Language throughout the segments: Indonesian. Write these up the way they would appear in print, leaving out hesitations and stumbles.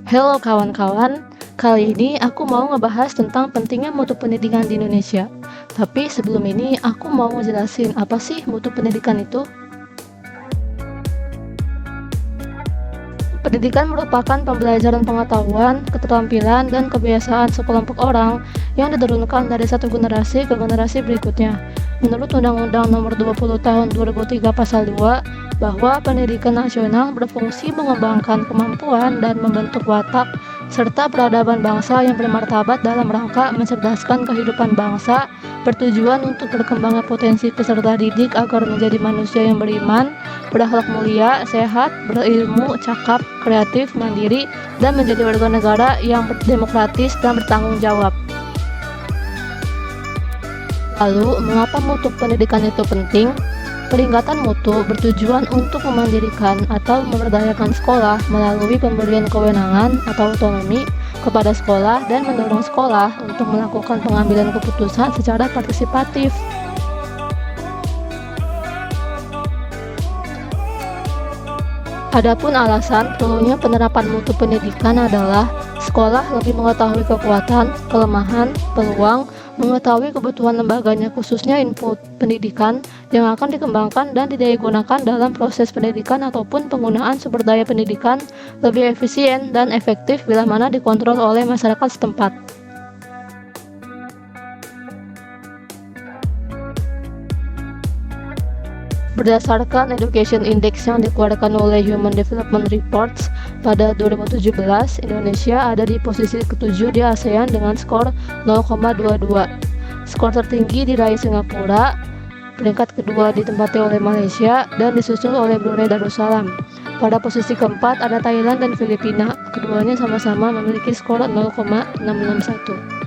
Halo kawan-kawan, kali ini aku mau ngebahas tentang pentingnya mutu pendidikan di Indonesia. Tapi sebelum ini aku mau ngejelasin apa sih mutu pendidikan itu. Pendidikan merupakan pembelajaran pengetahuan, keterampilan, dan kebiasaan sekelompok orang yang diturunkan dari satu generasi ke generasi berikutnya. Menurut Undang-Undang Nomor 20 Tahun 2003 Pasal 2, bahwa pendidikan nasional berfungsi mengembangkan kemampuan dan membentuk watak serta peradaban bangsa yang bermartabat dalam rangka mencerdaskan kehidupan bangsa, bertujuan untuk berkembangnya potensi peserta didik agar menjadi manusia yang beriman, berakhlak mulia, sehat, berilmu, cakap, kreatif, mandiri, dan menjadi warga negara yang demokratis dan bertanggung jawab. Lalu, mengapa mutu pendidikan itu penting? Peningkatan mutu bertujuan untuk memandirikan atau memberdayakan sekolah melalui pemberian kewenangan atau otonomi kepada sekolah dan mendorong sekolah untuk melakukan pengambilan keputusan secara partisipatif. Adapun alasan perlunya penerapan mutu pendidikan adalah sekolah lebih mengetahui kekuatan, kelemahan, peluang, mengetahui kebutuhan lembaganya khususnya input pendidikan yang akan dikembangkan dan digunakan dalam proses pendidikan ataupun penggunaan sumber daya pendidikan lebih efisien dan efektif bila mana dikontrol oleh masyarakat setempat. Berdasarkan Education Index yang dikeluarkan oleh Human Development Reports pada 2017, Indonesia ada di posisi ke-7 di ASEAN dengan skor 0,22. Skor tertinggi diraih Singapura, peringkat kedua ditempati oleh Malaysia, dan disusul oleh Brunei Darussalam. Pada posisi keempat ada Thailand dan Filipina, keduanya sama-sama memiliki skor 0,661.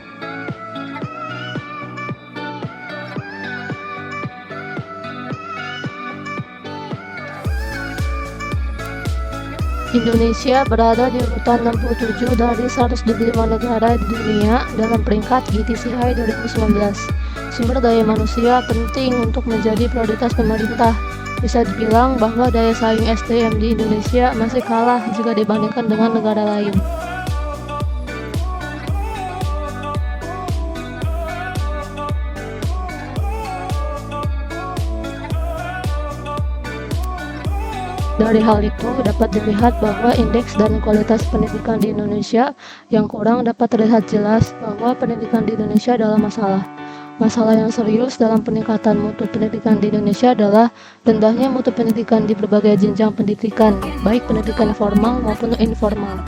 Indonesia berada di urutan 67 dari 125 negara di dunia dalam peringkat GTCI 2019. Sumber daya manusia penting untuk menjadi prioritas pemerintah. Bisa dibilang bahwa daya saing SDM di Indonesia masih kalah jika dibandingkan dengan negara lain. Dari hal itu dapat dilihat bahwa indeks dan kualitas pendidikan di Indonesia yang kurang dapat terlihat jelas bahwa pendidikan di Indonesia adalah masalah. Masalah yang serius dalam peningkatan mutu pendidikan di Indonesia adalah rendahnya mutu pendidikan di berbagai jenjang pendidikan, baik pendidikan formal maupun informal.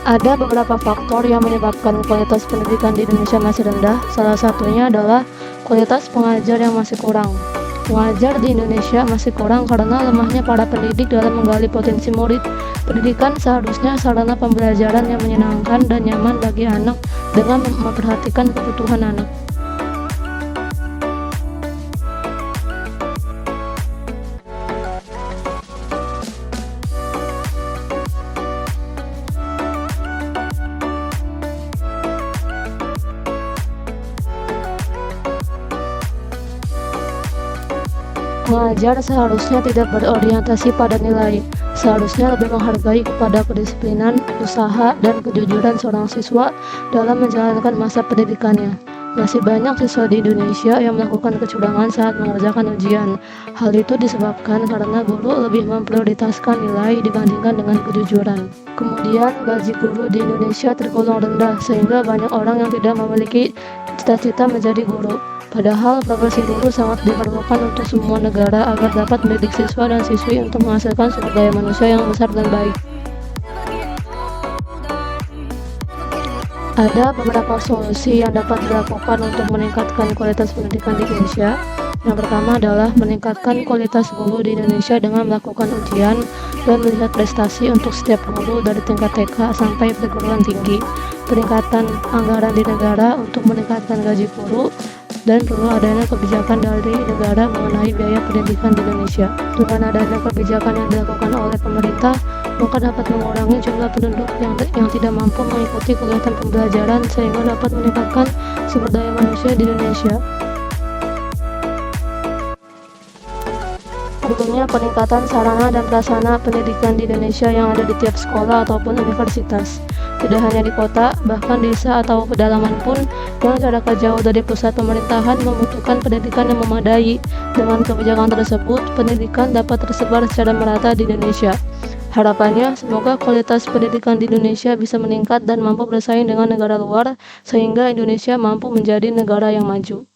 Ada beberapa faktor yang menyebabkan kualitas pendidikan di Indonesia masih rendah. Salah satunya adalah kualitas pengajar yang masih kurang. Pengajar di Indonesia masih kurang karena lemahnya para pendidik dalam menggali potensi murid. Pendidikan seharusnya sarana pembelajaran yang menyenangkan dan nyaman bagi anak dengan memperhatikan kebutuhan anak. Pengajar seharusnya tidak berorientasi pada nilai, seharusnya lebih menghargai kepada kedisiplinan, usaha, dan kejujuran seorang siswa dalam menjalankan masa pendidikannya. Masih banyak siswa di Indonesia yang melakukan kecurangan saat mengerjakan ujian. Hal itu disebabkan karena guru lebih memprioritaskan nilai dibandingkan dengan kejujuran. Kemudian, gaji guru di Indonesia tergolong rendah sehingga banyak orang yang tidak memiliki cita-cita menjadi guru. Padahal profesi guru sangat diperlukan untuk semua negara agar dapat mendidik siswa dan siswi untuk menghasilkan sumber daya manusia yang besar dan baik. Ada beberapa solusi yang dapat dilakukan untuk meningkatkan kualitas pendidikan di Indonesia. Yang pertama adalah meningkatkan kualitas guru di Indonesia dengan melakukan ujian dan melihat prestasi untuk setiap guru dari tingkat TK sampai perguruan tinggi. Peningkatan anggaran di negara untuk meningkatkan gaji guru dan perlu adanya kebijakan dari negara mengenai biaya pendidikan di Indonesia. Dengan adanya kebijakan yang dilakukan oleh pemerintah, maka dapat mengurangi jumlah penduduk yang tidak mampu mengikuti kegiatan pembelajaran sehingga dapat meningkatkan sumber daya manusia di Indonesia. Tentunya peningkatan sarana dan prasarana pendidikan di Indonesia yang ada di tiap sekolah ataupun universitas. Tidak hanya di kota, bahkan desa atau pedalaman pun yang jaraknya jauh dari pusat pemerintahan membutuhkan pendidikan yang memadai. Dengan kebijakan tersebut, pendidikan dapat tersebar secara merata di Indonesia. Harapannya, semoga kualitas pendidikan di Indonesia bisa meningkat dan mampu bersaing dengan negara luar, sehingga Indonesia mampu menjadi negara yang maju.